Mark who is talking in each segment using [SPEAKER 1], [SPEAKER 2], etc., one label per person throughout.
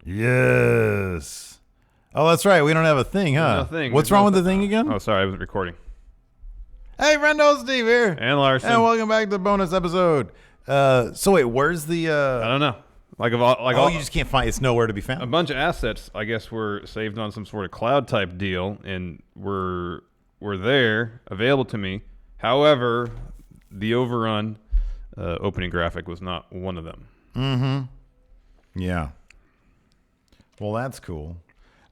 [SPEAKER 1] Yes. Oh, that's right. We don't have a thing, huh?
[SPEAKER 2] No thing.
[SPEAKER 1] What's wrong with the thing again?
[SPEAKER 2] Oh, sorry. I wasn't recording.
[SPEAKER 1] Hey, friendos, Steve here.
[SPEAKER 2] And Larson.
[SPEAKER 1] And welcome back to the bonus episode. So wait, where's the...
[SPEAKER 2] I don't know.
[SPEAKER 1] you just can't find... It's nowhere to be found?
[SPEAKER 2] A bunch of assets, I guess, were saved on some sort of cloud type deal and were there, available to me. However, the overrun opening graphic was not one of them.
[SPEAKER 1] Mm-hmm. Yeah. Well, that's cool.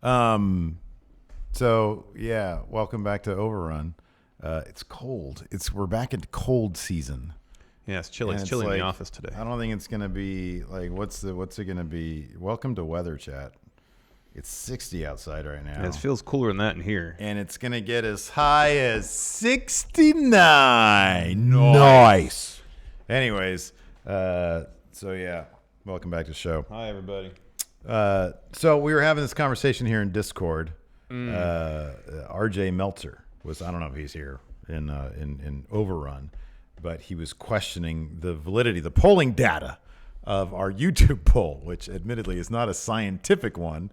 [SPEAKER 1] So, yeah, welcome back to Overrun. It's cold. We're back in cold season.
[SPEAKER 2] Yeah, it's chilly. It's chilly in the office today.
[SPEAKER 1] I don't think it's going to be like, what's it going to be? Welcome to Weather Chat. It's 60 outside right now.
[SPEAKER 2] Yeah, it feels cooler than that in here.
[SPEAKER 1] And it's going to get as high as 69. Nice. Anyways, so yeah, welcome back to the show.
[SPEAKER 2] Hi, everybody.
[SPEAKER 1] So we were having this conversation here in Discord. RJ Meltzer was, I don't know if he's here in Overrun, but he was questioning the validity, the polling data of our YouTube poll, which admittedly is not a scientific one,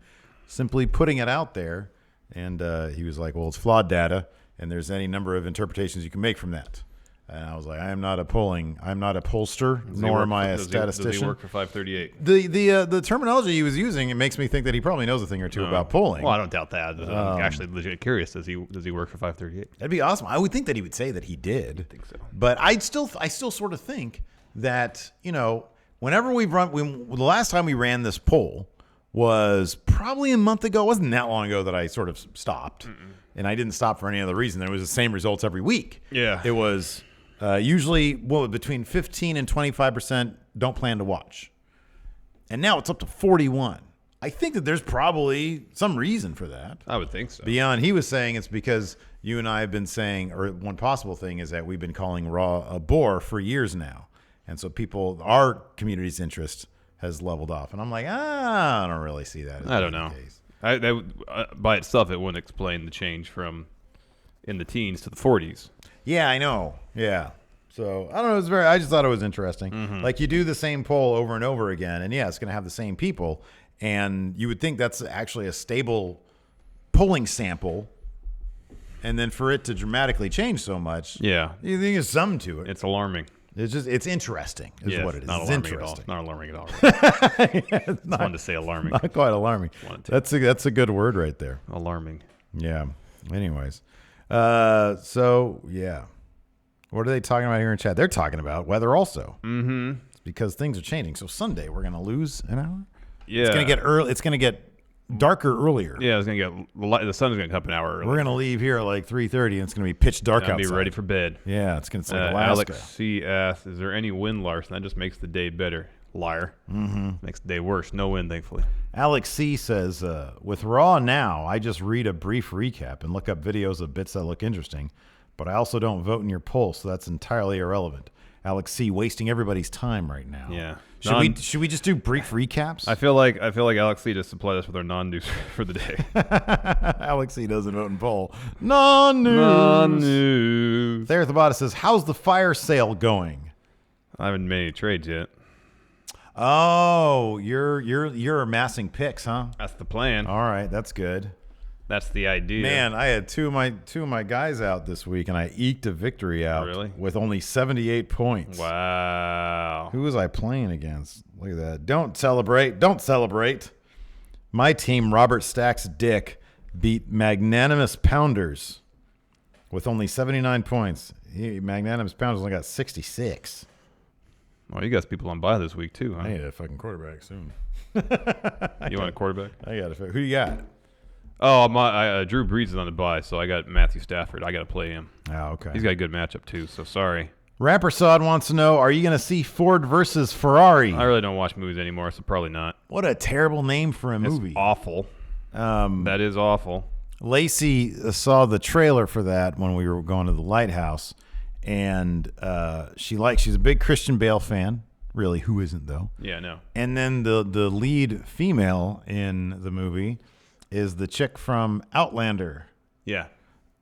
[SPEAKER 1] simply putting it out there. And he was like, well, it's flawed data, and there's any number of interpretations you can make from that. And I was like, I'm not a pollster, nor am I a statistician.
[SPEAKER 2] Does he work for 538?
[SPEAKER 1] The terminology he was using, it makes me think that he probably knows a thing or two about polling.
[SPEAKER 2] Well, I don't doubt that. I'm actually legit curious. Does he work for 538?
[SPEAKER 1] That'd be awesome. I would think that he would say that he did.
[SPEAKER 2] I think so.
[SPEAKER 1] But I still sort of think that, whenever the last time we ran this poll was probably a month ago. It wasn't that long ago that I sort of stopped. And I didn't stop for any other reason. There was the same results every week.
[SPEAKER 2] Yeah.
[SPEAKER 1] It was usually between 15 and 25% don't plan to watch. And now it's up to 41. I think that there's probably some reason for that.
[SPEAKER 2] I would think so.
[SPEAKER 1] Beyond, he was saying it's because you and I have been saying, or one possible thing is that we've been calling Raw a bore for years now. And so our community's interest has leveled off. And I'm like, I don't really see that as
[SPEAKER 2] I don't know. By itself, it wouldn't explain the change from in the teens to the 40s.
[SPEAKER 1] Yeah, I know. Yeah. So I don't know. I just thought it was interesting.
[SPEAKER 2] Mm-hmm.
[SPEAKER 1] Like you do the same poll over and over again, and yeah, it's going to have the same people. And you would think that's actually a stable polling sample. And then for it to dramatically change so much,
[SPEAKER 2] yeah,
[SPEAKER 1] you think there's something to it.
[SPEAKER 2] It's alarming.
[SPEAKER 1] It's interesting, is what it is.
[SPEAKER 2] Not
[SPEAKER 1] it's
[SPEAKER 2] alarming
[SPEAKER 1] interesting.
[SPEAKER 2] at all. Not alarming at all.
[SPEAKER 1] It's not,
[SPEAKER 2] fun to say alarming.
[SPEAKER 1] Not quite alarming. That's a good word right there.
[SPEAKER 2] Alarming.
[SPEAKER 1] Yeah. Anyways, so yeah, what are they talking about here in chat? They're talking about weather also.
[SPEAKER 2] Mm-hmm.
[SPEAKER 1] It's because things are changing. So Sunday we're gonna lose an hour.
[SPEAKER 2] Yeah.
[SPEAKER 1] It's gonna get early. It's gonna get darker earlier.
[SPEAKER 2] Yeah, it's gonna get the sun's gonna come up an hour early.
[SPEAKER 1] We're gonna leave here at like 3:30, and it's gonna be pitch dark outside.
[SPEAKER 2] Be ready for bed.
[SPEAKER 1] Yeah, it's gonna say like Alaska.
[SPEAKER 2] Alex C asks, "Is there any wind, Larson? That just makes the day better." Liar. Mm-hmm. Makes the day worse. No wind, thankfully.
[SPEAKER 1] Alex C says, "With Raw now, I just read a brief recap and look up videos of bits that look interesting, but I also don't vote in your poll, so that's entirely irrelevant." Alex C wasting everybody's time right now.
[SPEAKER 2] Yeah.
[SPEAKER 1] Should we just do brief recaps?
[SPEAKER 2] I feel like Alex C just supplied us with our non-news for the day.
[SPEAKER 1] Alex C doesn't vote in poll. Non-news.
[SPEAKER 2] Non-news.
[SPEAKER 1] There, Thabata says, "How's the fire sale going?"
[SPEAKER 2] I haven't made any trades yet.
[SPEAKER 1] Oh, you're amassing picks, huh?
[SPEAKER 2] That's the plan.
[SPEAKER 1] All right, that's good.
[SPEAKER 2] That's the idea.
[SPEAKER 1] Man, I had two of my guys out this week, and I eked a victory out with only 78 points.
[SPEAKER 2] Wow.
[SPEAKER 1] Who was I playing against? Look at that. Don't celebrate. Don't celebrate. My team, Robert Stack's Dick, beat Magnanimous Pounders with only 79 points. Magnanimous Pounders only got 66.
[SPEAKER 2] Well, you got people on bye this week, too, huh?
[SPEAKER 1] I need a fucking quarterback soon.
[SPEAKER 2] You want a quarterback?
[SPEAKER 1] I got Who you got?
[SPEAKER 2] Oh, Drew Brees is on the bye, so I got Matthew Stafford. I got to play him.
[SPEAKER 1] Oh, okay.
[SPEAKER 2] He's got a good matchup, too, so sorry.
[SPEAKER 1] Rapper Sod wants to know, are you going to see Ford versus Ferrari?
[SPEAKER 2] I really don't watch movies anymore, so probably not.
[SPEAKER 1] What a terrible name for a movie.
[SPEAKER 2] It's awful. That is awful.
[SPEAKER 1] Lacey saw the trailer for that when we were going to the Lighthouse, and she's a big Christian Bale fan. Really, who isn't, though?
[SPEAKER 2] Yeah, no.
[SPEAKER 1] And then the lead female in the movie is the chick from Outlander.
[SPEAKER 2] Yeah.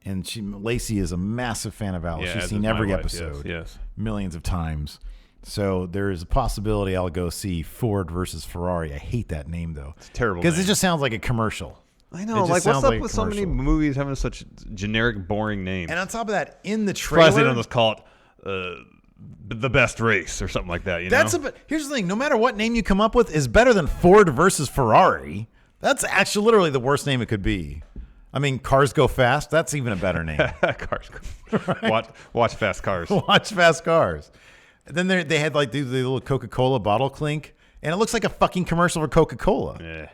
[SPEAKER 1] And Lacey is a massive fan of Outlander.
[SPEAKER 2] Yeah,
[SPEAKER 1] She's seen every
[SPEAKER 2] wife,
[SPEAKER 1] episode.
[SPEAKER 2] Yes.
[SPEAKER 1] Millions of times. So there is a possibility I'll go see Ford versus Ferrari. I hate that name though.
[SPEAKER 2] It's a terrible
[SPEAKER 1] because it
[SPEAKER 2] name.
[SPEAKER 1] just sounds like a commercial.
[SPEAKER 2] I know.
[SPEAKER 1] It just
[SPEAKER 2] Like, what's
[SPEAKER 1] sounds
[SPEAKER 2] up
[SPEAKER 1] like a
[SPEAKER 2] with so many
[SPEAKER 1] commercial.
[SPEAKER 2] movies having such generic, boring names?
[SPEAKER 1] And on top of that, in the
[SPEAKER 2] Surprised they
[SPEAKER 1] trailer,
[SPEAKER 2] don't just call it the best race or something like that.
[SPEAKER 1] here's the thing: no matter what name you come up with, is better than Ford versus Ferrari. That's actually literally the worst name it could be. I mean, Cars Go Fast. That's even a better name.
[SPEAKER 2] Cars. Watch Fast Cars.
[SPEAKER 1] Watch Fast Cars. And then they had like the little Coca-Cola bottle clink, and it looks like a fucking commercial for Coca-Cola.
[SPEAKER 2] Yeah.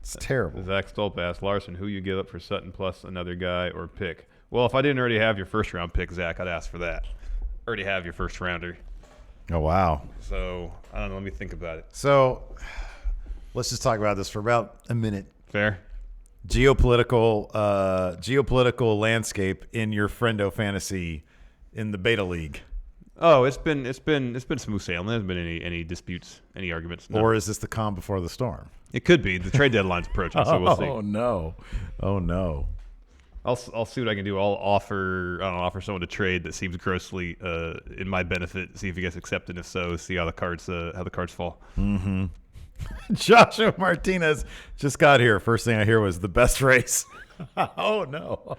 [SPEAKER 1] It's terrible.
[SPEAKER 2] Zach Stolp asked Larson, who you give up for Sutton plus another guy or pick? Well, if I didn't already have your first round pick, Zach, I'd ask for that. Already have your first rounder.
[SPEAKER 1] Oh, wow.
[SPEAKER 2] So, I don't know. Let me think about it.
[SPEAKER 1] So let's just talk about this for about a minute.
[SPEAKER 2] Fair?
[SPEAKER 1] Geopolitical landscape in your friendo fantasy in the beta league.
[SPEAKER 2] Oh, it's been smooth sailing. There hasn't been any disputes, any arguments. No.
[SPEAKER 1] Or is this the calm before the storm?
[SPEAKER 2] It could be. The trade deadline's approaching, so we'll see.
[SPEAKER 1] Oh no. Oh no.
[SPEAKER 2] I'll see what I can do. I'll offer someone a trade that seems grossly in my benefit. See if he gets accepted. If so, see how the cards fall.
[SPEAKER 1] Mm-hmm. Joshua Martinez just got here. First thing I hear was the best race. Oh no.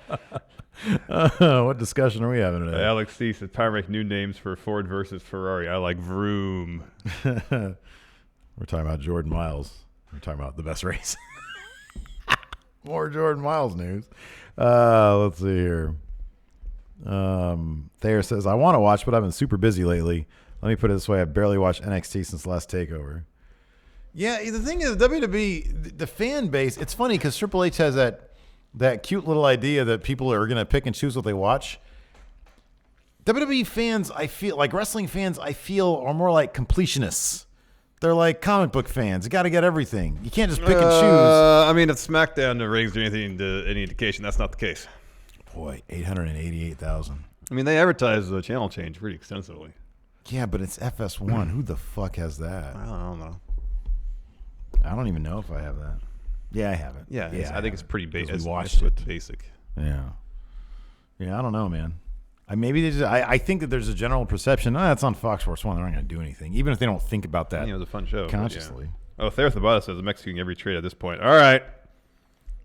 [SPEAKER 1] What discussion are we having today?
[SPEAKER 2] Alex C says, "Time to make new names for Ford versus Ferrari. I like Vroom."
[SPEAKER 1] We're talking about Jordan Miles. We're talking about the best race. More Jordan Miles news. Let's see here. Thayer says, "I want to watch, but I've been super busy lately. Let me put it this way: I've barely watched NXT since last Takeover." Yeah, the thing is, WWE, the fan base. It's funny because Triple H has that cute little idea that people are going to pick and choose what they watch. WWE fans, I feel like wrestling fans, I feel are more like completionists. They're like comic book fans. You got to get everything. You can't just pick and choose.
[SPEAKER 2] I mean, if SmackDown rings or any indication, that's not the case.
[SPEAKER 1] Boy, 888,000.
[SPEAKER 2] I mean, they advertise the channel change pretty extensively.
[SPEAKER 1] Yeah, but it's FS1. Who the fuck has that?
[SPEAKER 2] I don't know.
[SPEAKER 1] I don't even know if I have that. Yeah, I have it.
[SPEAKER 2] Yeah, I think it's pretty basic.
[SPEAKER 1] We watched it.
[SPEAKER 2] Basic.
[SPEAKER 1] Yeah. Yeah, I don't know, man. I think that there's a general perception, that's on Fox Sports 1. They're not going to do anything, even if they don't think about that
[SPEAKER 2] It was a fun show.
[SPEAKER 1] consciously.
[SPEAKER 2] Yeah. Oh, Thereth Abada says, I'm executing every trade at this point. All right.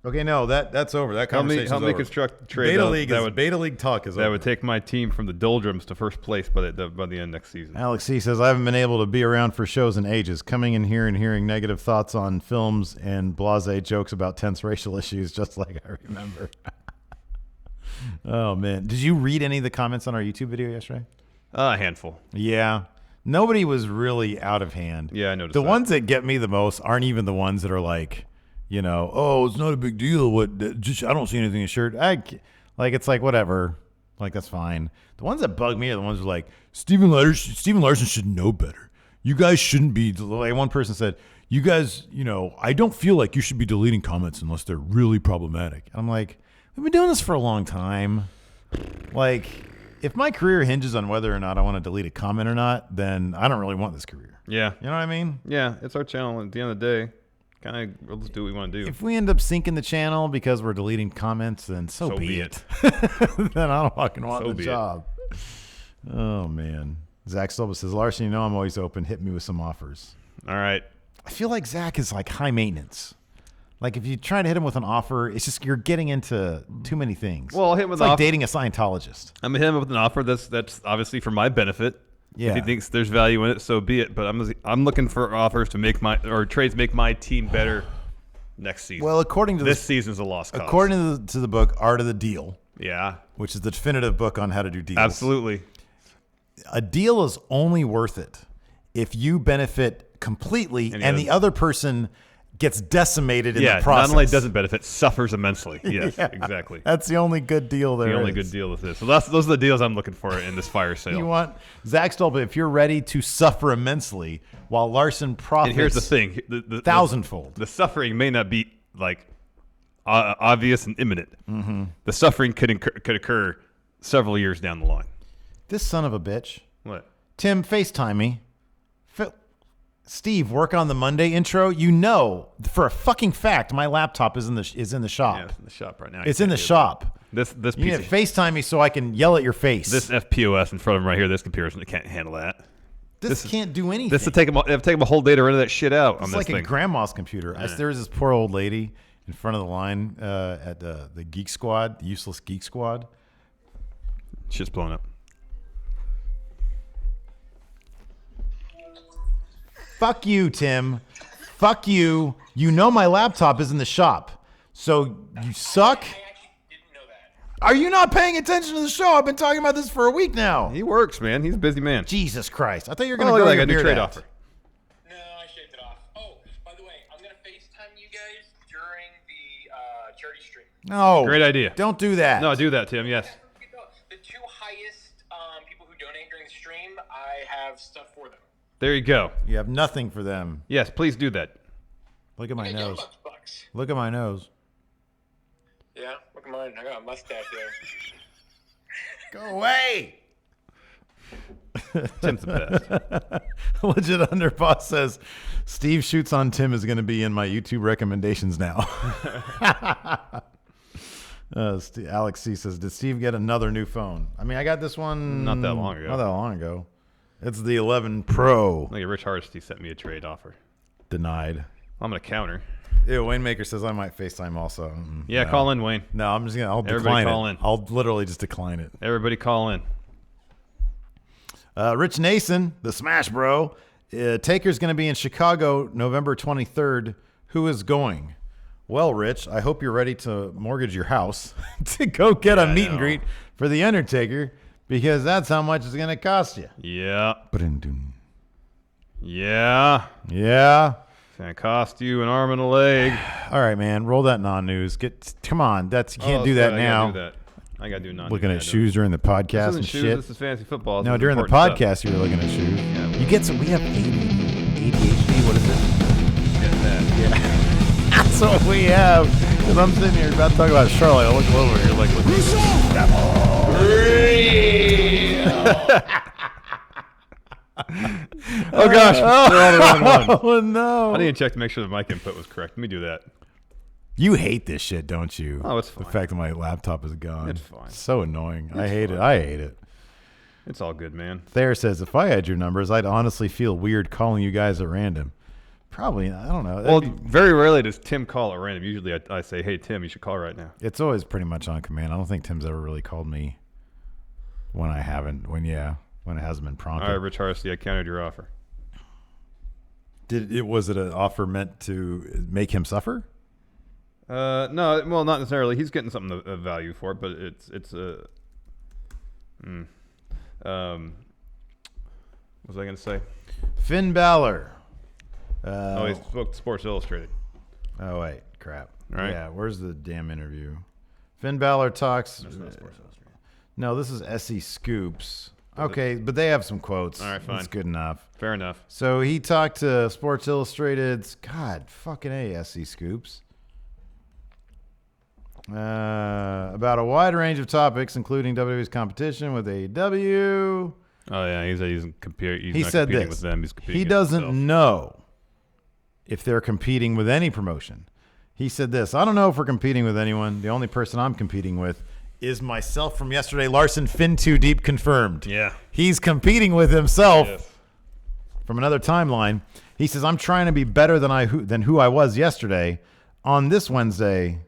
[SPEAKER 1] Okay, no, that's over. That
[SPEAKER 2] Help
[SPEAKER 1] conversation's
[SPEAKER 2] me
[SPEAKER 1] over.
[SPEAKER 2] construct a trade
[SPEAKER 1] Beta League talk is over.
[SPEAKER 2] that would take my team from the doldrums to first place by the end next season.
[SPEAKER 1] Alex C. says, I haven't been able to be around for shows in ages. Coming in here and hearing negative thoughts on films and blasé jokes about tense racial issues, just like I remember. Oh, man. Did you read any of the comments on our YouTube video yesterday?
[SPEAKER 2] A handful.
[SPEAKER 1] Yeah. Nobody was really out of hand.
[SPEAKER 2] Yeah, I noticed
[SPEAKER 1] The
[SPEAKER 2] that.
[SPEAKER 1] ones that get me the most aren't even the ones that are like, oh, it's not a big deal. I don't see anything in shirt. It's like, whatever. Like, that's fine. The ones that bug me are the ones who are like, Steven Larson should know better. You guys shouldn't be. Like one person said, you guys, I don't feel like you should be deleting comments unless they're really problematic. I'm like, we've been doing this for a long time. Like, if my career hinges on whether or not I want to delete a comment or not, then I don't really want this career.
[SPEAKER 2] Yeah.
[SPEAKER 1] You know what I mean?
[SPEAKER 2] Yeah, it's our channel. At the end of the day, we'll just do what we want to do.
[SPEAKER 1] If we end up sinking the channel because we're deleting comments, then so be it. Then I don't fucking want the job. Oh, man. Zach Stolba says, Larson, I'm always open. Hit me with some offers.
[SPEAKER 2] All right.
[SPEAKER 1] I feel like Zach is like high maintenance. Like if you try to hit him with an offer, it's just you're getting into too many things.
[SPEAKER 2] Well, I'll hit him with
[SPEAKER 1] it's like dating a Scientologist.
[SPEAKER 2] I'm gonna hit him with an offer that's obviously for my benefit.
[SPEAKER 1] Yeah.
[SPEAKER 2] If he thinks there's value in it, so be it. But I'm looking for offers to trades make my team better next season.
[SPEAKER 1] Well, according to
[SPEAKER 2] this season's a lost cause.
[SPEAKER 1] According to the book Art of the Deal.
[SPEAKER 2] Yeah.
[SPEAKER 1] Which is the definitive book on how to do deals.
[SPEAKER 2] Absolutely.
[SPEAKER 1] A deal is only worth it if you benefit completely and the other person gets decimated in the process.
[SPEAKER 2] Not only doesn't benefit, suffers immensely. Yes, exactly.
[SPEAKER 1] That's the only good deal there is.
[SPEAKER 2] The only good deal with this. So those are the deals I'm looking for in this fire sale.
[SPEAKER 1] You want Zach Stolpa, if you're ready to suffer immensely while Larson profits.
[SPEAKER 2] And here's the thing.
[SPEAKER 1] Thousandfold.
[SPEAKER 2] The suffering may not be like obvious and imminent.
[SPEAKER 1] Mm-hmm.
[SPEAKER 2] The suffering could occur several years down the line.
[SPEAKER 1] This son of a bitch.
[SPEAKER 2] What?
[SPEAKER 1] Tim, FaceTime me. Steve, work on the Monday intro. For a fucking fact, my laptop is in the shop.
[SPEAKER 2] Yeah, it's in the shop right now.
[SPEAKER 1] It's in the shop.
[SPEAKER 2] This
[SPEAKER 1] you need to FaceTime me so I can yell at your face.
[SPEAKER 2] This FPOS in front of him right here. This computer can't handle that.
[SPEAKER 1] This can't do anything.
[SPEAKER 2] This would take them a whole day to render that shit out on
[SPEAKER 1] It's
[SPEAKER 2] this
[SPEAKER 1] like
[SPEAKER 2] thing.
[SPEAKER 1] a grandma's computer. There was this poor old lady in front of the line at the Geek Squad, the useless Geek Squad.
[SPEAKER 2] Shit's blowing up.
[SPEAKER 1] Fuck you, Tim. Fuck you. You know my laptop is in the shop. So you suck?
[SPEAKER 3] I actually didn't know that.
[SPEAKER 1] Are you not paying attention to the show? I've been talking about this for a week now.
[SPEAKER 2] He works, man. He's a busy man.
[SPEAKER 1] Jesus Christ. I thought you were going
[SPEAKER 2] Oh,
[SPEAKER 1] to
[SPEAKER 2] look
[SPEAKER 1] grow
[SPEAKER 2] at
[SPEAKER 1] your
[SPEAKER 2] that. New
[SPEAKER 1] beard
[SPEAKER 2] trade
[SPEAKER 1] out.
[SPEAKER 2] offer.
[SPEAKER 3] No, I shaved it off. Oh, by the way, I'm going to FaceTime you guys during the charity stream.
[SPEAKER 1] No.
[SPEAKER 2] Great idea.
[SPEAKER 1] Don't do that.
[SPEAKER 2] No, do that, Tim. Yes.
[SPEAKER 3] The 2 highest people who donate during the stream, I have stuff for them.
[SPEAKER 2] There you go.
[SPEAKER 1] You have nothing for them.
[SPEAKER 2] Yes, please do that.
[SPEAKER 1] Look at my
[SPEAKER 3] I got
[SPEAKER 1] nose.
[SPEAKER 3] $100.
[SPEAKER 1] Look at my nose.
[SPEAKER 3] Yeah, look at mine. I got a mustache there.
[SPEAKER 1] Go away.
[SPEAKER 2] Tim's the best.
[SPEAKER 1] Legit Underboss says, Steve Shoots on Tim is going to be in my YouTube recommendations now. Alex C says, did Steve get another new phone? I mean, I got this one
[SPEAKER 2] Not that long ago.
[SPEAKER 1] Not that long ago. It's the 11 Pro.
[SPEAKER 2] Look at Rich Hardesty sent me a trade offer.
[SPEAKER 1] Denied.
[SPEAKER 2] I'm going to counter.
[SPEAKER 1] Ew, Wayne Maker says I might FaceTime also.
[SPEAKER 2] Yeah,
[SPEAKER 1] No.
[SPEAKER 2] call in, Wayne.
[SPEAKER 1] No, I'm just I'll
[SPEAKER 2] Everybody
[SPEAKER 1] decline
[SPEAKER 2] call
[SPEAKER 1] it.
[SPEAKER 2] in.
[SPEAKER 1] I'll literally just decline it.
[SPEAKER 2] Everybody call in.
[SPEAKER 1] Rich Nason, the Smash Bro. Taker's going to be in Chicago November 23rd. Who is going? Well, Rich, I hope you're ready to mortgage your house to go get a meet and greet for The Undertaker, because that's how much it's going to cost you.
[SPEAKER 2] Yeah.
[SPEAKER 1] Ba-dum-dum.
[SPEAKER 2] Yeah.
[SPEAKER 1] Yeah.
[SPEAKER 2] It's going to cost you an arm and a leg.
[SPEAKER 1] All right, man. Roll that non-news. Come on. You can't do that now.
[SPEAKER 2] I got to do non-news.
[SPEAKER 1] Looking at shoes during the
[SPEAKER 2] This
[SPEAKER 1] podcast
[SPEAKER 2] isn't
[SPEAKER 1] and
[SPEAKER 2] shoes.
[SPEAKER 1] shit.
[SPEAKER 2] This is fantasy football.
[SPEAKER 1] No,
[SPEAKER 2] This is
[SPEAKER 1] during the
[SPEAKER 2] important
[SPEAKER 1] podcast,
[SPEAKER 2] stuff.
[SPEAKER 1] you were looking at shoes.
[SPEAKER 2] Yeah.
[SPEAKER 1] You get some. We have ADHD. What is it?
[SPEAKER 2] Get that.
[SPEAKER 1] Yeah. That's what we have. Because I'm sitting here about to talk about Charlotte. I look over here like, look
[SPEAKER 2] Oh, gosh. They're all the wrong one.
[SPEAKER 1] Oh, no.
[SPEAKER 2] I need to check to make sure the mic input was correct. Let me do that.
[SPEAKER 1] You hate this shit, don't you?
[SPEAKER 2] Oh, it's
[SPEAKER 1] The
[SPEAKER 2] fine.
[SPEAKER 1] fact that my laptop is gone.
[SPEAKER 2] It's fine.
[SPEAKER 1] So annoying. I hate it. I hate it.
[SPEAKER 2] It's all good, man.
[SPEAKER 1] Thayer says, if I had your numbers, I'd honestly feel weird calling you guys at random. Probably. I don't know.
[SPEAKER 2] Well, very rarely does Tim call at random. Usually I say, hey, Tim, you should call right now.
[SPEAKER 1] It's always pretty much on command. I don't think Tim's ever really called me when I haven't. When it hasn't been prompted.
[SPEAKER 2] All right, Rich Hardesty, I countered your offer.
[SPEAKER 1] Was it an offer meant to make him suffer?
[SPEAKER 2] No, well, not necessarily. He's getting something of value for it, but it's a. What was I going to say?
[SPEAKER 1] Finn Balor.
[SPEAKER 2] He spoke to Sports Illustrated.
[SPEAKER 1] Oh wait, crap.
[SPEAKER 2] Right.
[SPEAKER 1] Yeah, where's the damn interview? Finn Balor talks.
[SPEAKER 2] That's not Sports Illustrated.
[SPEAKER 1] No, this is SE Scoops. Okay, but they have some quotes.
[SPEAKER 2] All right, fine.
[SPEAKER 1] That's good enough.
[SPEAKER 2] Fair enough.
[SPEAKER 1] So he talked to Sports Illustrated's God fucking A, SE Scoops. About a wide range of topics, including WWE's competition with AEW.
[SPEAKER 2] Oh yeah, he's
[SPEAKER 1] He
[SPEAKER 2] not
[SPEAKER 1] said
[SPEAKER 2] competing
[SPEAKER 1] this.
[SPEAKER 2] with them. He's competing
[SPEAKER 1] He
[SPEAKER 2] against
[SPEAKER 1] doesn't
[SPEAKER 2] himself.
[SPEAKER 1] know if they're competing with any promotion. He said this, I don't know if we're competing with anyone. The only person I'm competing with is myself from yesterday. Larson Finn Too Deep confirmed.
[SPEAKER 2] Yeah.
[SPEAKER 1] He's competing with himself
[SPEAKER 2] Yes.
[SPEAKER 1] from another timeline. He says, I'm trying to be better than who I was yesterday. On this Wednesday,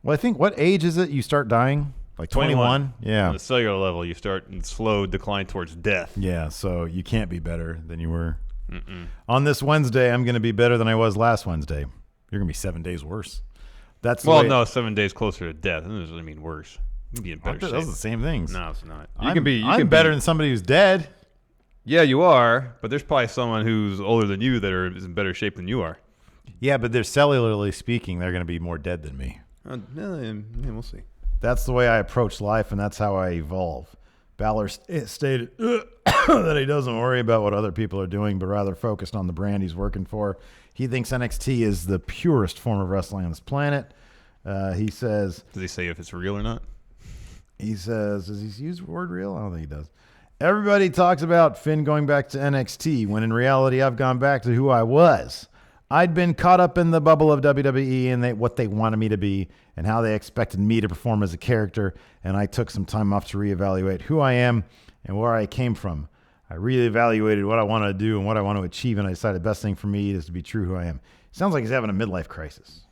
[SPEAKER 1] well, I think, what age is it you start dying? Like 21? Yeah.
[SPEAKER 2] On the cellular level, you start in slow decline towards death.
[SPEAKER 1] Yeah, so you can't be better than you were. On this Wednesday, I'm going to be better than I was last Wednesday. You're going to be 7 days worse. That's the way,
[SPEAKER 2] No, 7 days closer to death. That doesn't really mean worse. You can be in better
[SPEAKER 1] those
[SPEAKER 2] shape.
[SPEAKER 1] are the same things.
[SPEAKER 2] No, it's not.
[SPEAKER 1] I'm better than somebody who's dead.
[SPEAKER 2] Yeah, you are, but there's probably someone who's older than you that is in better shape than you are.
[SPEAKER 1] Yeah, but they're cellularly speaking, they're going to be more dead than me.
[SPEAKER 2] Yeah, we'll see.
[SPEAKER 1] That's the way I approach life, and that's how I evolve. Balor stated that he doesn't worry about what other people are doing, but rather focused on the brand he's working for. He thinks NXT is the purest form of wrestling on this planet. He says...
[SPEAKER 2] Does he say if it's real or not?
[SPEAKER 1] He says, does he use the word real? I don't think he does. Everybody talks about Finn going back to NXT, when in reality I've gone back to who I was. I'd been caught up in the bubble of WWE and what they wanted me to be and how they expected me to perform as a character, and I took some time off to reevaluate who I am and where I came from. I reevaluated what I want to do and what I want to achieve, and I decided the best thing for me is to be true who I am. Sounds like he's having a midlife crisis.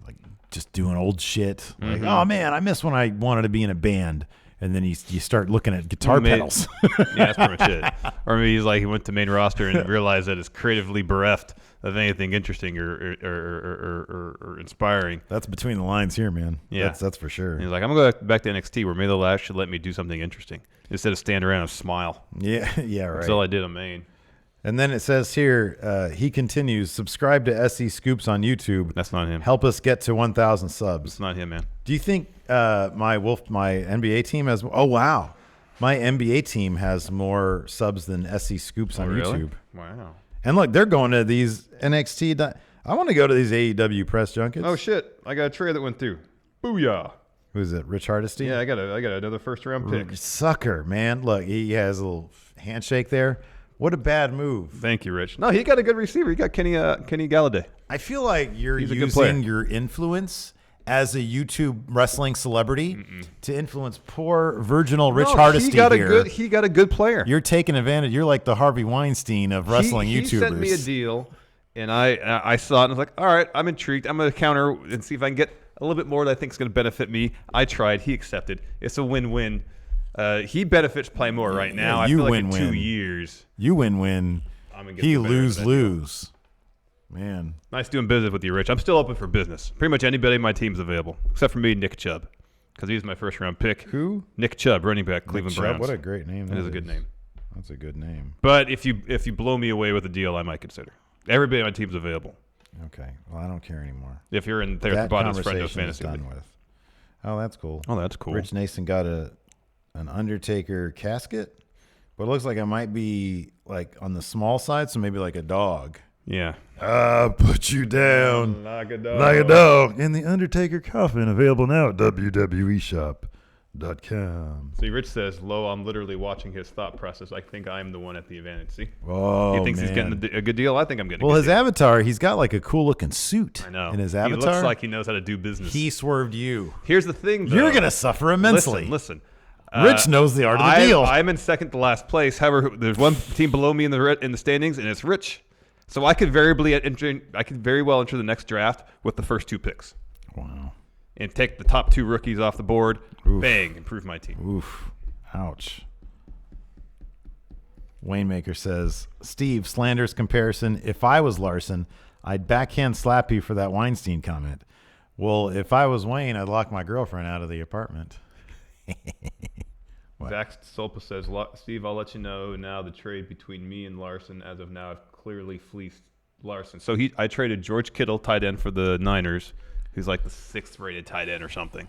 [SPEAKER 1] Like just doing old shit. Like, oh man, I miss when I wanted to be in a band. And then you start looking at guitar pedals.
[SPEAKER 2] Yeah, that's pretty much it. Or maybe he's like he went to main roster and realized that it's creatively bereft of anything interesting or inspiring.
[SPEAKER 1] That's between the lines here, man.
[SPEAKER 2] Yeah,
[SPEAKER 1] that's for sure.
[SPEAKER 2] And he's like, I'm gonna go back to NXT where maybe they'll actually let me do something interesting instead of stand around and smile.
[SPEAKER 1] Yeah, right.
[SPEAKER 2] That's all I did on Maine.
[SPEAKER 1] And then it says here, he continues, subscribe to SE Scoops on YouTube.
[SPEAKER 2] That's not him.
[SPEAKER 1] Help us get to 1,000 subs.
[SPEAKER 2] It's not him, man.
[SPEAKER 1] Do you think my NBA team has? Oh wow, my NBA team has more subs than SE Scoops on YouTube.
[SPEAKER 2] Wow.
[SPEAKER 1] And look, they're going to these NXT. I want to go to these AEW press junkets.
[SPEAKER 2] Oh shit! I got a trade that went through. Booyah!
[SPEAKER 1] Who is it? Rich Hardesty?
[SPEAKER 2] Yeah, I got another first round pick.
[SPEAKER 1] Sucker, man. Look, he has a little handshake there. What a bad move.
[SPEAKER 2] Thank you, Rich. No, he got a good receiver. He got Kenny Galladay.
[SPEAKER 1] I feel like you're
[SPEAKER 2] He's a good player.
[SPEAKER 1] using your influence as a YouTube wrestling celebrity to influence poor virginal Rich Hardesty here.
[SPEAKER 2] He got a good player.
[SPEAKER 1] You're taking advantage. You're like the Harvey Weinstein of wrestling YouTubers.
[SPEAKER 2] He sent me a deal, and I saw it, and I was like, all right, I'm intrigued. I'm going to counter and see if I can get a little bit more that I think is going to benefit me. I tried. He accepted. It's a win-win. He benefits play more right now. I feel like in 2 years.
[SPEAKER 1] You win-win. He lose-lose. Man.
[SPEAKER 2] Nice doing business with you, Rich. I'm still open for business. Pretty much anybody in my team's available, except for me, Nick Chubb, because he was my first-round pick.
[SPEAKER 1] Who?
[SPEAKER 2] Nick Chubb, running back, Cleveland Browns.
[SPEAKER 1] What a great name.
[SPEAKER 2] That is a good name.
[SPEAKER 1] That's a good name.
[SPEAKER 2] But if you blow me away with a deal, I might consider. Everybody on my team's available.
[SPEAKER 1] Okay. Well, I don't care anymore.
[SPEAKER 2] If you're in there at the bottom of Friendos Fantasy.
[SPEAKER 1] Done with. Oh, that's cool.
[SPEAKER 2] Oh, that's cool.
[SPEAKER 1] Rich Nason got an Undertaker casket, but it looks like it might be like on the small side, so maybe like a dog.
[SPEAKER 2] Yeah.
[SPEAKER 1] Put you down
[SPEAKER 2] like a dog.
[SPEAKER 1] Like a dog. And the Undertaker coffin available now at WWEshop.com.
[SPEAKER 2] See, Rich says, Lo, I'm literally watching his thought process. I think I'm the one at the advantage. See?
[SPEAKER 1] Oh,
[SPEAKER 2] he thinks he's getting a good deal. I think I'm getting a good
[SPEAKER 1] his
[SPEAKER 2] deal.
[SPEAKER 1] avatar, he's got like a cool looking suit.
[SPEAKER 2] I know.
[SPEAKER 1] In his avatar.
[SPEAKER 2] He looks like he knows how to do business.
[SPEAKER 1] He swerved you.
[SPEAKER 2] Here's the thing, though.
[SPEAKER 1] You're going to suffer immensely.
[SPEAKER 2] Listen.
[SPEAKER 1] Rich knows the art of the deal.
[SPEAKER 2] I'm in second to last place. However, there's one team below me in the standings, and it's Rich. So I could very well enter the next draft with the first 2 picks.
[SPEAKER 1] Wow.
[SPEAKER 2] And take the top 2 rookies off the board. Oof. Bang, improve my team.
[SPEAKER 1] Oof. Ouch. Waymaker says, Steve, slanders comparison. If I was Larson, I'd backhand slap you for that Weinstein comment. Well, if I was Wayne, I'd lock my girlfriend out of the apartment.
[SPEAKER 2] Zach Solpa says, Steve, I'll let you know now the trade between me and Larson as of now I've clearly fleeced Larson. So I traded George Kittle, tight end for the Niners, who's like the 6th rated tight end or something,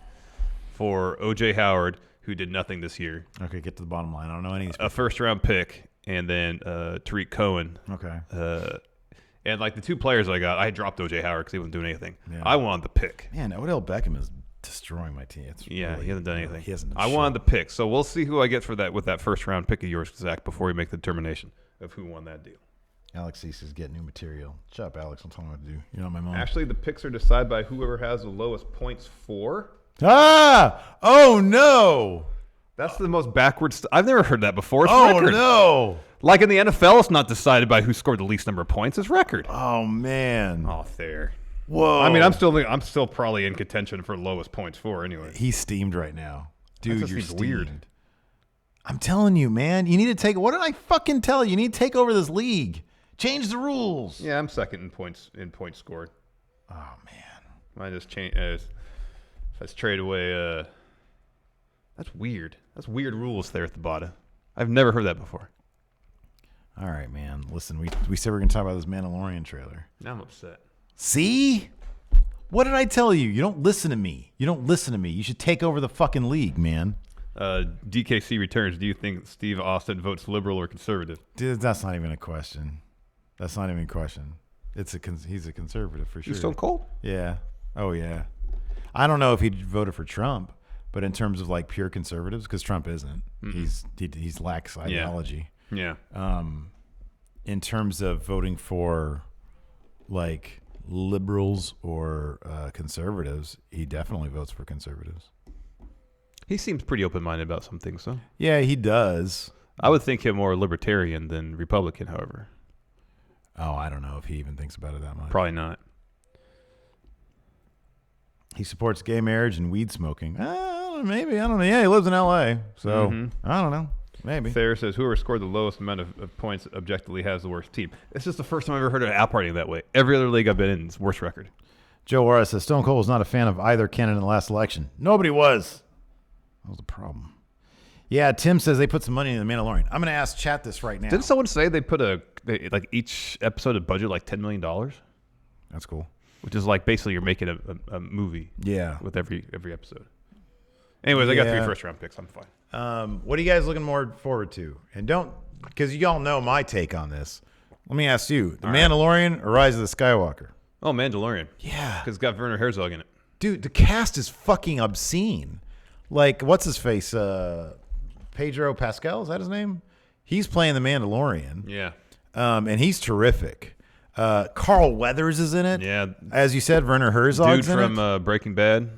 [SPEAKER 2] for O.J. Howard, who did nothing this year.
[SPEAKER 1] Okay, get to the bottom line. I don't know any of these people.
[SPEAKER 2] A first-round pick, and then Tariq Cohen.
[SPEAKER 1] Okay.
[SPEAKER 2] And like the 2 players I got, I dropped O.J. Howard because he wasn't doing anything.
[SPEAKER 1] Yeah.
[SPEAKER 2] I wanted the pick.
[SPEAKER 1] Man, Odell Beckham is destroying my team.
[SPEAKER 2] He hasn't done anything.
[SPEAKER 1] He hasn't.
[SPEAKER 2] I wanted the pick, so we'll see who I get for that with that first-round pick of yours, Zach, before we make the determination of who won that deal.
[SPEAKER 1] Alex Cease is getting new material. Shut up, Alex. I'm telling you what to do. You're not my mom.
[SPEAKER 2] Actually, the picks are decided by whoever has the lowest points for.
[SPEAKER 1] Oh, no.
[SPEAKER 2] That's the most backwards. I've never heard that before. It's
[SPEAKER 1] Oh,
[SPEAKER 2] record.
[SPEAKER 1] no.
[SPEAKER 2] Like in the NFL, it's not decided by who scored the least number of points. It's record.
[SPEAKER 1] Oh, man.
[SPEAKER 2] Oh, there.
[SPEAKER 1] Whoa.
[SPEAKER 2] I mean, I'm still probably in contention for lowest points for anyway.
[SPEAKER 1] He's steamed right now. Dude, you're steamed.
[SPEAKER 2] Weird.
[SPEAKER 1] I'm telling you, man. You need to take. What did I fucking tell you? You need to take over this league. Change the rules.
[SPEAKER 2] Yeah, I'm second in points scored.
[SPEAKER 1] Oh, man.
[SPEAKER 2] I just change. Let's trade away. That's weird. That's weird rules there at the bottom. I've never heard that before.
[SPEAKER 1] All right, man. Listen, we said we're going to talk about this Mandalorian trailer.
[SPEAKER 2] Now I'm upset.
[SPEAKER 1] See? What did I tell you? You don't listen to me. You should take over the fucking league, man.
[SPEAKER 2] DKC returns. Do you think Steve Austin votes liberal or conservative?
[SPEAKER 1] Dude, that's not even a question. He's a conservative for sure.
[SPEAKER 2] You Stone Cold?
[SPEAKER 1] Yeah. Oh, yeah. I don't know if he voted for Trump, but in terms of like pure conservatives, because Trump isn't. Mm-mm. He's lacks ideology.
[SPEAKER 2] Yeah.
[SPEAKER 1] In terms of voting for like liberals or conservatives, he definitely votes for conservatives.
[SPEAKER 2] He seems pretty open-minded about some things, though.
[SPEAKER 1] Yeah, he does.
[SPEAKER 2] I would think him more libertarian than Republican, however.
[SPEAKER 1] Oh, I don't know if he even thinks about it that much.
[SPEAKER 2] Probably not.
[SPEAKER 1] He supports gay marriage and weed smoking. Maybe. I don't know. Yeah, he lives in L.A., so I don't know. Maybe.
[SPEAKER 2] Thayer says, whoever scored the lowest amount of points objectively has the worst team. It's just the first time I've ever heard of Al partying that way. Every other league I've been in is worst record.
[SPEAKER 1] Joe Ora says, Stone Cold was not a fan of either candidate in the last election. Nobody was. That was the problem. Yeah, Tim says they put some money in the Mandalorian. I'm going to ask chat this right now.
[SPEAKER 2] Didn't someone say they put each episode of budget like $10 million?
[SPEAKER 1] That's cool.
[SPEAKER 2] Which is like basically you're making a movie.
[SPEAKER 1] Yeah.
[SPEAKER 2] With every episode. Anyways, I got 3 first-round picks. I'm fine.
[SPEAKER 1] What are you guys looking more forward to? And don't, because you all know my take on this. Let me ask you: The Mandalorian or Rise of the Skywalker?
[SPEAKER 2] Oh, Mandalorian.
[SPEAKER 1] Yeah,
[SPEAKER 2] because it's got Werner Herzog in it.
[SPEAKER 1] Dude, the cast is fucking obscene. Like, what's his face? Pedro Pascal, is that his name? He's playing the Mandalorian.
[SPEAKER 2] Yeah.
[SPEAKER 1] And he's terrific. Carl Weathers is in it.
[SPEAKER 2] Yeah.
[SPEAKER 1] As you said, Werner Herzog's
[SPEAKER 2] dude
[SPEAKER 1] in
[SPEAKER 2] from Breaking Bad.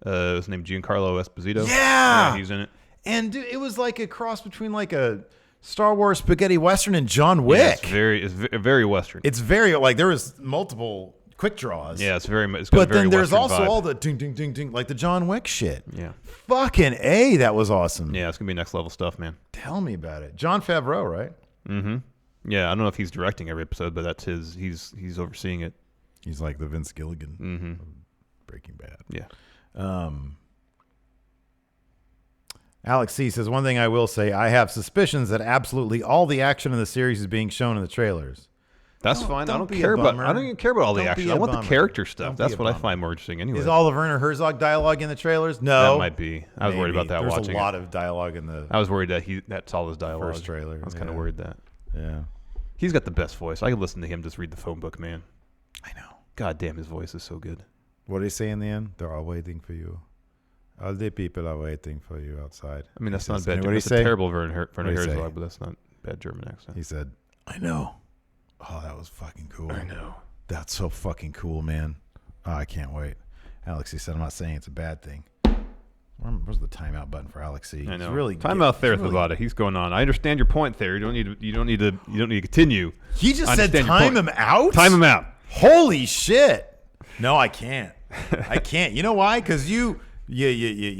[SPEAKER 2] His name Giancarlo Esposito.
[SPEAKER 1] Yeah,
[SPEAKER 2] he's in it.
[SPEAKER 1] And dude, it was like a cross between like a Star Wars spaghetti western and John Wick.
[SPEAKER 2] Yeah, it's very western.
[SPEAKER 1] It's very like there was multiple quick draws.
[SPEAKER 2] Yeah, it's got
[SPEAKER 1] but
[SPEAKER 2] a very
[SPEAKER 1] then there's
[SPEAKER 2] Western
[SPEAKER 1] also
[SPEAKER 2] vibe.
[SPEAKER 1] all the ding ding ding ding like the John Wick shit.
[SPEAKER 2] Yeah.
[SPEAKER 1] Fucking A, that was awesome.
[SPEAKER 2] Yeah, it's gonna be next level stuff, man.
[SPEAKER 1] Tell me about it. Jon Favreau, right?
[SPEAKER 2] Mm-hmm. Yeah, I don't know if he's directing every episode, but that's his. He's overseeing it.
[SPEAKER 1] He's like the Vince Gilligan of Breaking Bad.
[SPEAKER 2] Yeah.
[SPEAKER 1] Alex C says, one thing I will say, I have suspicions that absolutely all the action in the series is being shown in the trailers.
[SPEAKER 2] That's fine. I don't
[SPEAKER 1] be
[SPEAKER 2] care
[SPEAKER 1] a
[SPEAKER 2] about.
[SPEAKER 1] bummer.
[SPEAKER 2] I don't even care about all the
[SPEAKER 1] Don't
[SPEAKER 2] action.
[SPEAKER 1] be
[SPEAKER 2] I
[SPEAKER 1] a
[SPEAKER 2] want the
[SPEAKER 1] bummer.
[SPEAKER 2] character stuff.
[SPEAKER 1] Don't be
[SPEAKER 2] That's
[SPEAKER 1] a
[SPEAKER 2] what I
[SPEAKER 1] bummer.
[SPEAKER 2] find more interesting. Anyway,
[SPEAKER 1] Is all of Werner Herzog dialogue in the trailers? No.
[SPEAKER 2] That might be. I was worried about that.
[SPEAKER 1] There's
[SPEAKER 2] watching
[SPEAKER 1] a lot
[SPEAKER 2] it.
[SPEAKER 1] of dialogue in the
[SPEAKER 2] I was worried that that's all his dialogue.
[SPEAKER 1] first trailer.
[SPEAKER 2] I was kind of worried that.
[SPEAKER 1] Yeah.
[SPEAKER 2] He's got the best voice. I could listen to him just read the phone book, man.
[SPEAKER 1] I know.
[SPEAKER 2] God damn, his voice is so good.
[SPEAKER 1] What do they say in the end? They're all waiting for you. All the people are waiting for you outside.
[SPEAKER 2] I mean, that's
[SPEAKER 1] He
[SPEAKER 2] not
[SPEAKER 1] says,
[SPEAKER 2] bad.
[SPEAKER 1] what do you
[SPEAKER 2] That's
[SPEAKER 1] say?
[SPEAKER 2] a terrible Werner
[SPEAKER 1] do you say?
[SPEAKER 2] Herzog, but that's not bad German accent.
[SPEAKER 1] He said, I know. Oh, that was fucking cool.
[SPEAKER 2] I know.
[SPEAKER 1] That's so fucking cool, man. Oh, I can't wait. Alex C said, I'm not saying it's a bad thing. Where's the timeout button for Alex C?
[SPEAKER 2] I know.
[SPEAKER 1] He's really
[SPEAKER 2] Timeout there,
[SPEAKER 1] really,
[SPEAKER 2] Thavada. He's going on. I understand your point there. You don't need to continue.
[SPEAKER 1] He just
[SPEAKER 2] I
[SPEAKER 1] said
[SPEAKER 2] understand your
[SPEAKER 1] time
[SPEAKER 2] point.
[SPEAKER 1] him out?
[SPEAKER 2] Time him out.
[SPEAKER 1] Holy shit. No, I can't. I can't. You know why? Because you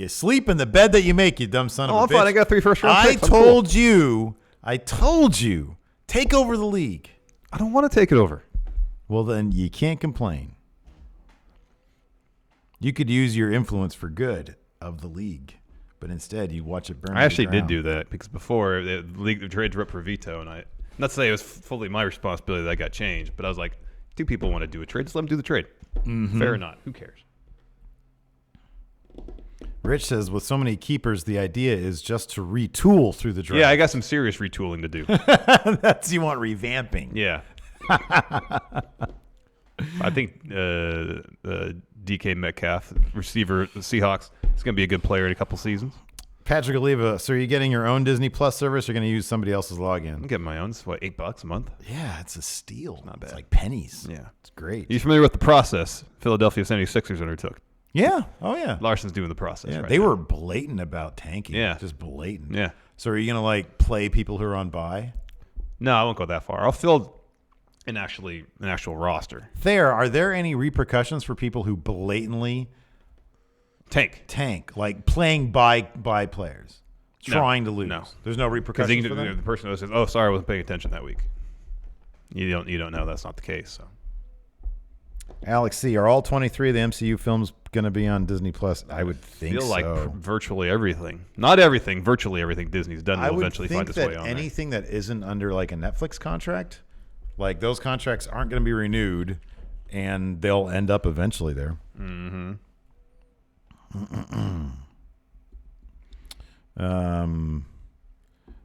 [SPEAKER 1] sleep in the bed that you make, you dumb son of a bitch.
[SPEAKER 2] I'm fine. I got 3 first round
[SPEAKER 1] I
[SPEAKER 2] picks. I'm cool.
[SPEAKER 1] told you, take over the league.
[SPEAKER 2] I don't want to take it over.
[SPEAKER 1] Well, then you can't complain. You could use your influence for good of the league, but instead you watch it burn.
[SPEAKER 2] I actually did do that because before the league the trades were up for veto, and not to say it was fully my responsibility that got changed, but I was like, 2 people want to do a trade, just let them do the trade. Fair or not, who cares?
[SPEAKER 1] Rich says, with so many keepers, the idea is just to retool through the draft.
[SPEAKER 2] Yeah, I got some serious retooling to do.
[SPEAKER 1] That's you want revamping.
[SPEAKER 2] Yeah. I think DK Metcalf, receiver, the Seahawks, is going to be a good player in a couple seasons.
[SPEAKER 1] Patrick Oliva, so are you getting your own Disney Plus service or going to use somebody else's login?
[SPEAKER 2] I'm getting my own. It's what, $8 a month?
[SPEAKER 1] Yeah, it's a steal.
[SPEAKER 2] Not bad.
[SPEAKER 1] It's like pennies.
[SPEAKER 2] Yeah.
[SPEAKER 1] It's great.
[SPEAKER 2] You familiar with the process Philadelphia 76ers undertook?
[SPEAKER 1] Yeah. Oh, yeah.
[SPEAKER 2] Larson's doing the process
[SPEAKER 1] Yeah,
[SPEAKER 2] right
[SPEAKER 1] they
[SPEAKER 2] now.
[SPEAKER 1] were blatant about tanking.
[SPEAKER 2] Yeah.
[SPEAKER 1] Just blatant.
[SPEAKER 2] Yeah.
[SPEAKER 1] So are you going to like play people who are on bye?
[SPEAKER 2] No, I won't go that far. I'll fill an actual roster.
[SPEAKER 1] Are there any repercussions for people who blatantly tank, like playing by players, trying to lose?
[SPEAKER 2] No.
[SPEAKER 1] There's no repercussions for them?
[SPEAKER 2] The person who says, "Oh, sorry, I wasn't paying attention that week." You don't know that's not the case. So,
[SPEAKER 1] Alex C, are all 23 of the MCU films going to be on Disney Plus? I would think
[SPEAKER 2] feel
[SPEAKER 1] so.
[SPEAKER 2] like virtually everything, not everything, virtually everything Disney's done
[SPEAKER 1] I
[SPEAKER 2] will
[SPEAKER 1] would
[SPEAKER 2] eventually
[SPEAKER 1] think
[SPEAKER 2] find its
[SPEAKER 1] that
[SPEAKER 2] way on
[SPEAKER 1] anything that isn't under like a Netflix contract, like those contracts aren't going to be renewed, and they'll end up eventually there.
[SPEAKER 2] Mm-hmm.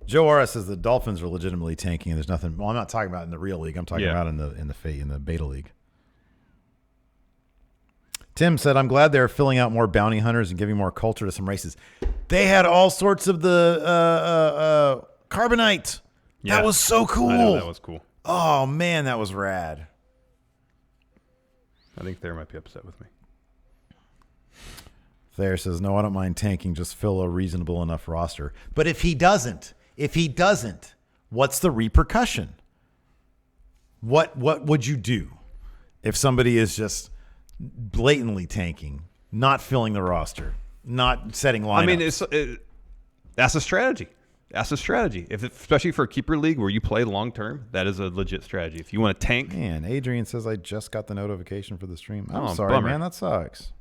[SPEAKER 1] Joe R says the Dolphins are legitimately tanking, and there's nothing. Well, I'm not talking about in the real league. I'm talking about in the beta league. Tim said, "I'm glad they're filling out more bounty hunters and giving more culture to some races. They had all sorts of the carbonite.
[SPEAKER 2] Yeah.
[SPEAKER 1] That was so cool.
[SPEAKER 2] I know, that was cool.
[SPEAKER 1] Oh man, that was rad."
[SPEAKER 2] I think Thayer might be upset with me.
[SPEAKER 1] Thayer says, "No, I don't mind tanking. Just fill a reasonable enough roster. But if he doesn't, If he doesn't, what's the repercussion? What would you do if somebody is just blatantly tanking, not filling the roster, not setting lineups?
[SPEAKER 2] I mean, that's a strategy. That's a strategy. Especially for a keeper league where you play long term, that is a legit strategy. If you want to tank,
[SPEAKER 1] Man, Adrian says I just got the notification for the stream. I'm
[SPEAKER 2] Oh,
[SPEAKER 1] sorry,
[SPEAKER 2] bummer.
[SPEAKER 1] man. That sucks.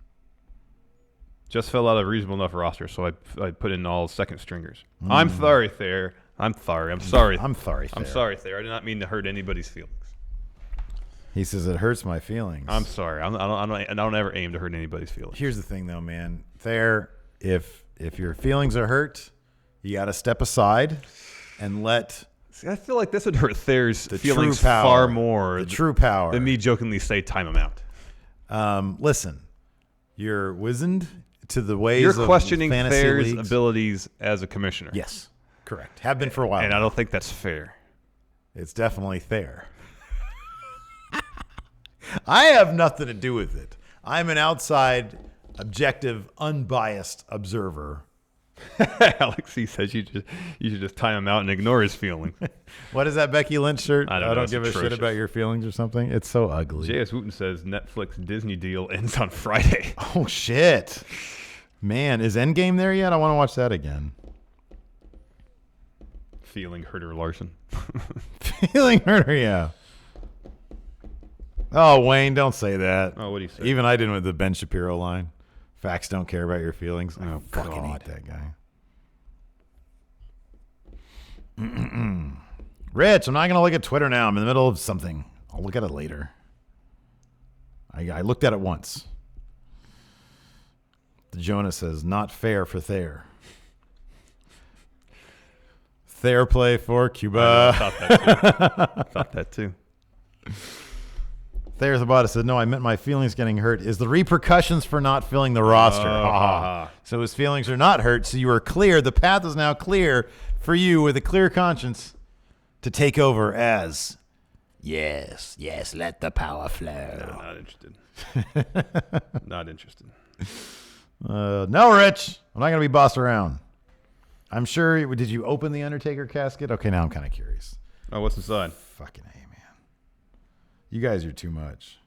[SPEAKER 2] just fill out a reasonable enough roster, so I put in all second stringers. I'm sorry, Thayer. I'm sorry. I'm sorry.
[SPEAKER 1] I'm sorry.
[SPEAKER 2] I'm
[SPEAKER 1] Thayer.
[SPEAKER 2] sorry, Thayer. I did not mean to hurt anybody's feelings.
[SPEAKER 1] He says it hurts my feelings.
[SPEAKER 2] I'm sorry. I don't ever aim to hurt anybody's feelings.
[SPEAKER 1] Here's the thing, though, man. Thayer, if your feelings are hurt, you got to step aside and let
[SPEAKER 2] See, I feel like this would hurt Thayer's
[SPEAKER 1] the
[SPEAKER 2] feelings
[SPEAKER 1] true power,
[SPEAKER 2] far more
[SPEAKER 1] the true power
[SPEAKER 2] than me jokingly say time him out.
[SPEAKER 1] Listen, you're wizened to the ways
[SPEAKER 2] You're
[SPEAKER 1] of
[SPEAKER 2] questioning
[SPEAKER 1] fantasy
[SPEAKER 2] Thayer's
[SPEAKER 1] leagues.
[SPEAKER 2] abilities as a commissioner.
[SPEAKER 1] Yes, correct. Have been for a while.
[SPEAKER 2] And I don't think that's fair.
[SPEAKER 1] It's definitely Thayer. I have nothing to do with it. I'm an outside, objective, unbiased observer.
[SPEAKER 2] Alex, he says you should just time him out and ignore his feelings.
[SPEAKER 1] What is that Becky Lynch shirt?
[SPEAKER 2] I don't know, it's
[SPEAKER 1] give a shit
[SPEAKER 2] atrocious.
[SPEAKER 1] about your feelings or something. It's so ugly.
[SPEAKER 2] J.S. Wooten says Netflix Disney deal ends on Friday.
[SPEAKER 1] Oh, shit. Man, is Endgame there yet? I want to watch that again.
[SPEAKER 2] Feeling Herder Larson.
[SPEAKER 1] Feeling hurt, yeah. Oh, Wayne, don't say that.
[SPEAKER 2] Oh, what do you say?
[SPEAKER 1] Even I didn't with the Ben Shapiro line. Facts don't care about your feelings. I
[SPEAKER 2] Oh,
[SPEAKER 1] fucking
[SPEAKER 2] God.
[SPEAKER 1] hate that guy. Rich, I'm not going to look at Twitter now. I'm in the middle of something. I'll look at it later. I looked at it once. The Jonah says, not fair for Thayer. Thayer play for Cuba.
[SPEAKER 2] I thought that too.
[SPEAKER 1] Thayer's about it said, no, I meant my feelings getting hurt is the repercussions for not filling the roster. So his feelings are not hurt. So you are clear. The path is now clear for you with a clear conscience to take over as, yes, let the power flow.
[SPEAKER 2] No, not interested. Not interested.
[SPEAKER 1] No, Rich, I'm not going to be bossed around. I'm sure. Did you open the Undertaker casket? Okay, now I'm kind of curious.
[SPEAKER 2] Oh, what's inside?
[SPEAKER 1] Fucking A, man. You guys are too much.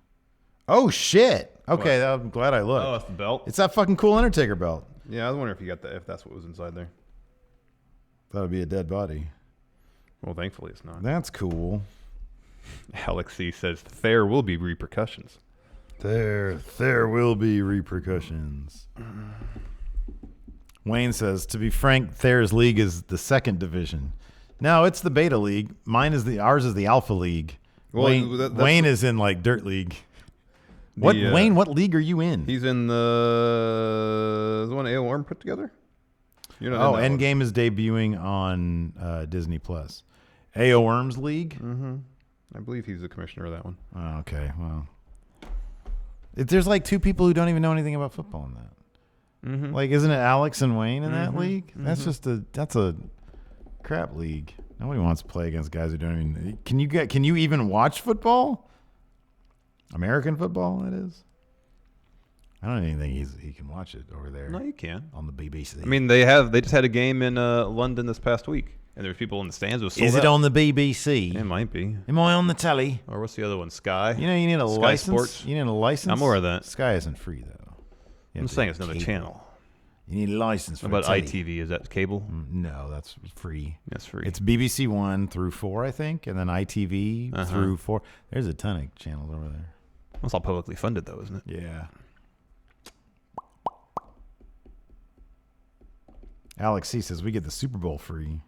[SPEAKER 1] Oh, shit. Okay, I'm glad I looked.
[SPEAKER 2] Oh, it's the belt.
[SPEAKER 1] It's that fucking cool Undertaker belt.
[SPEAKER 2] Yeah, I was wondering if you got that. If that's what was inside there.
[SPEAKER 1] That would be a dead body.
[SPEAKER 2] Well, thankfully it's not.
[SPEAKER 1] That's cool.
[SPEAKER 2] Alex C says there will be repercussions.
[SPEAKER 1] There will be repercussions. Wayne says, to be frank, Thayer's league is the second division. No, it's the beta league. Ours is the alpha league.
[SPEAKER 2] Well,
[SPEAKER 1] Wayne is in like dirt league. Wayne, what league are you in?
[SPEAKER 2] He's in the one AO Orm put together. You're not in that
[SPEAKER 1] Endgame is debuting on Disney Plus. AO Worms League?
[SPEAKER 2] Mm-hmm. I believe he's the commissioner of that one.
[SPEAKER 1] Oh, okay, well. There's like two people who don't even know anything about football in that.
[SPEAKER 2] Mm-hmm.
[SPEAKER 1] Like, isn't it Alex and Wayne in that league?
[SPEAKER 2] Mm-hmm.
[SPEAKER 1] That's a crap league. Nobody wants to play against guys who don't even. Can you even watch football? American football, that is. I don't even think he can watch it over there.
[SPEAKER 2] No, you can.
[SPEAKER 1] On the BBC.
[SPEAKER 2] I mean, they just had a game in London this past week, and there's people in the stands.
[SPEAKER 1] Is it on the BBC?
[SPEAKER 2] It might be.
[SPEAKER 1] Am I on the telly?
[SPEAKER 2] Or what's the other one? Sky.
[SPEAKER 1] You know, you need a
[SPEAKER 2] Sky
[SPEAKER 1] license.
[SPEAKER 2] Sports.
[SPEAKER 1] You need a license.
[SPEAKER 2] I'm aware of that.
[SPEAKER 1] Sky isn't free though.
[SPEAKER 2] I'm saying it's another channel.
[SPEAKER 1] You need a license for
[SPEAKER 2] What about
[SPEAKER 1] telly.
[SPEAKER 2] ITV? Is that cable?
[SPEAKER 1] No, that's free.
[SPEAKER 2] That's free.
[SPEAKER 1] It's BBC 1 through 4, I think, and then ITV through 4. There's a ton of channels over there.
[SPEAKER 2] It's all publicly funded, though, isn't it?
[SPEAKER 1] Yeah. Alex C says we get the Super Bowl free.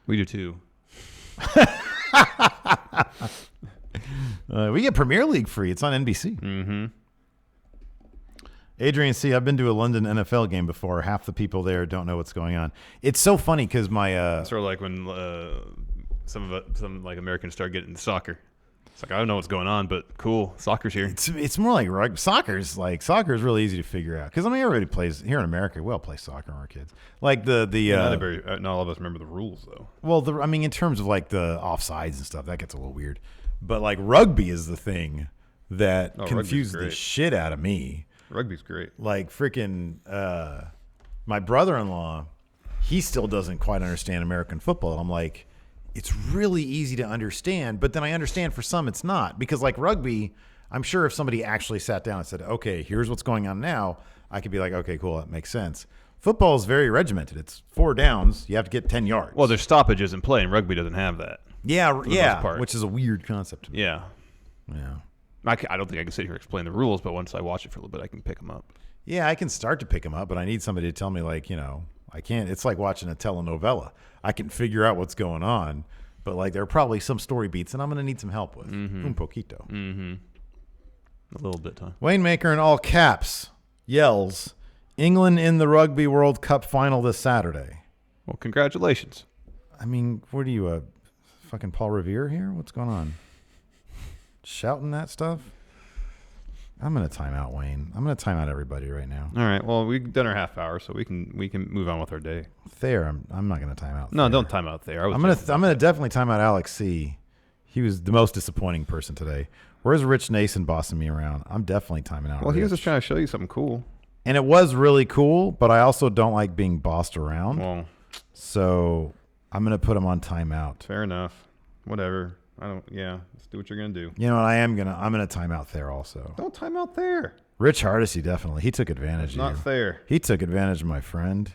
[SPEAKER 2] We do too.
[SPEAKER 1] We get Premier League free. It's on NBC.
[SPEAKER 2] Mm-hmm.
[SPEAKER 1] Adrian C, I've been to a London NFL game before. Half the people there don't know what's going on. It's so funny because my
[SPEAKER 2] Sort of like when some like Americans start getting into soccer. It's like, I don't know what's going on, but cool, soccer's here.
[SPEAKER 1] It's more like rugby. Soccer is really easy to figure out because I mean everybody plays here in America. We all play soccer when we're kids. Like
[SPEAKER 2] Not all of us remember the rules though.
[SPEAKER 1] Well, I mean in terms of like the offsides and stuff, that gets a little weird. But like rugby is the thing that confuses the shit out of me.
[SPEAKER 2] Rugby's great.
[SPEAKER 1] Like freaking my brother-in-law he still doesn't quite understand American football. I'm like, it's really easy to understand, but then I understand for some it's not. Because like rugby, I'm sure if somebody actually sat down and said, okay, here's what's going on now, I could be like, okay, cool, that makes sense. Football is very regimented. It's 4 downs. You have to get 10 yards.
[SPEAKER 2] Well, there's stoppages in play, and rugby doesn't have that.
[SPEAKER 1] Yeah,
[SPEAKER 2] most part.
[SPEAKER 1] which is a weird concept to me.
[SPEAKER 2] Yeah.
[SPEAKER 1] Yeah.
[SPEAKER 2] I don't think I can sit here and explain the rules, but once I watch it for a little bit, I can pick them up.
[SPEAKER 1] Yeah, I can start to pick them up, but I need somebody to tell me, like, I can't. It's like watching a telenovela. I can figure out what's going on, but, like, there are probably some story beats, and I'm going to need some help with. Un poquito.
[SPEAKER 2] Mm-hmm. A little bit, huh?
[SPEAKER 1] Wayne Maker in all caps yells, England in the Rugby World Cup final this Saturday.
[SPEAKER 2] Well, congratulations.
[SPEAKER 1] I mean, what are you, fucking Paul Revere here? What's going on? Shouting that stuff? I'm going to time out, Wayne. I'm going to time out everybody right now.
[SPEAKER 2] All right. Well, we've done our half hour, so we can move on with our day.
[SPEAKER 1] Thayer, I'm not going to time out.
[SPEAKER 2] No,
[SPEAKER 1] Thayer.
[SPEAKER 2] don't time out there.
[SPEAKER 1] I'm going to definitely time out Alex C. He was the most disappointing person today. Where's Rich Nason bossing me around? I'm definitely timing out.
[SPEAKER 2] Well,
[SPEAKER 1] Rich.
[SPEAKER 2] he was just trying to show you something cool.
[SPEAKER 1] And it was really cool, but I also don't like being bossed around.
[SPEAKER 2] Well,
[SPEAKER 1] so I'm going to put him on timeout.
[SPEAKER 2] fair enough. Whatever. Let's do what you're going to do.
[SPEAKER 1] You know what? I'm going to time out Thayer also.
[SPEAKER 2] Don't time out there.
[SPEAKER 1] Rich Hardesty, definitely. He took advantage
[SPEAKER 2] It's
[SPEAKER 1] of
[SPEAKER 2] not
[SPEAKER 1] you.
[SPEAKER 2] fair.
[SPEAKER 1] He took advantage of my friend.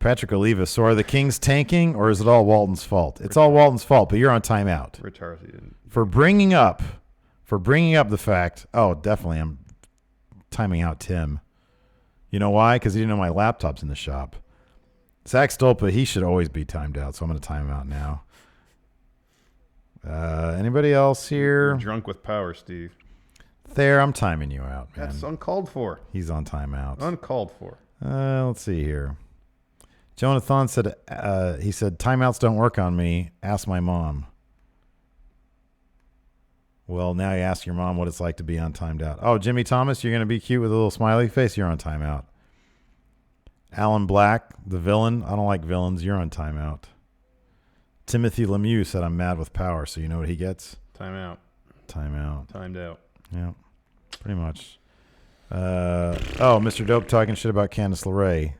[SPEAKER 1] Patrick Oliva, so are the Kings tanking, or is it all Walton's fault? It's all Walton's fault, but you're on timeout.
[SPEAKER 2] Rich Harvey didn't.
[SPEAKER 1] For bringing up the fact, definitely I'm timing out Tim. You know why? Because he didn't know my laptop's in the shop. Zach Stolpa, he should always be timed out, so I'm going to time him out now. Anybody else here?
[SPEAKER 2] You're drunk with power, Steve.
[SPEAKER 1] There, I'm timing you out, man.
[SPEAKER 2] That's uncalled for.
[SPEAKER 1] He's on timeout.
[SPEAKER 2] Uncalled for.
[SPEAKER 1] Let's see here. Jonathan said, he said, timeouts don't work on me. Ask my mom. Well, now you ask your mom what it's like to be on timed out. Oh, Jimmy Thomas, you're going to be cute with a little smiley face? You're on timeout. Alan Black, the villain. I don't like villains. You're on timeout. Timothy Lemieux said, I'm mad with power. So you know what he gets?
[SPEAKER 2] Time out.
[SPEAKER 1] Timeout.
[SPEAKER 2] Timed out.
[SPEAKER 1] Yeah, pretty much. Mr. Dope talking shit about Candice LeRae.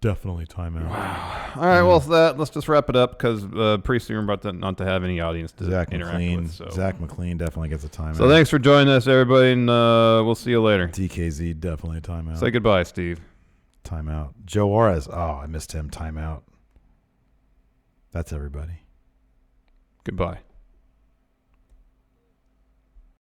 [SPEAKER 1] Definitely timeout.
[SPEAKER 2] Wow. All right, well, let's just wrap it up because pretty soon we're about not to have any audience to interact with. So.
[SPEAKER 1] Zach McLean definitely gets a timeout.
[SPEAKER 2] So thanks for joining us, everybody, and we'll see you later.
[SPEAKER 1] DKZ definitely a timeout.
[SPEAKER 2] Say goodbye, Steve.
[SPEAKER 1] Timeout. Joe Juarez. Oh, I missed him. Timeout. That's everybody.
[SPEAKER 2] Goodbye.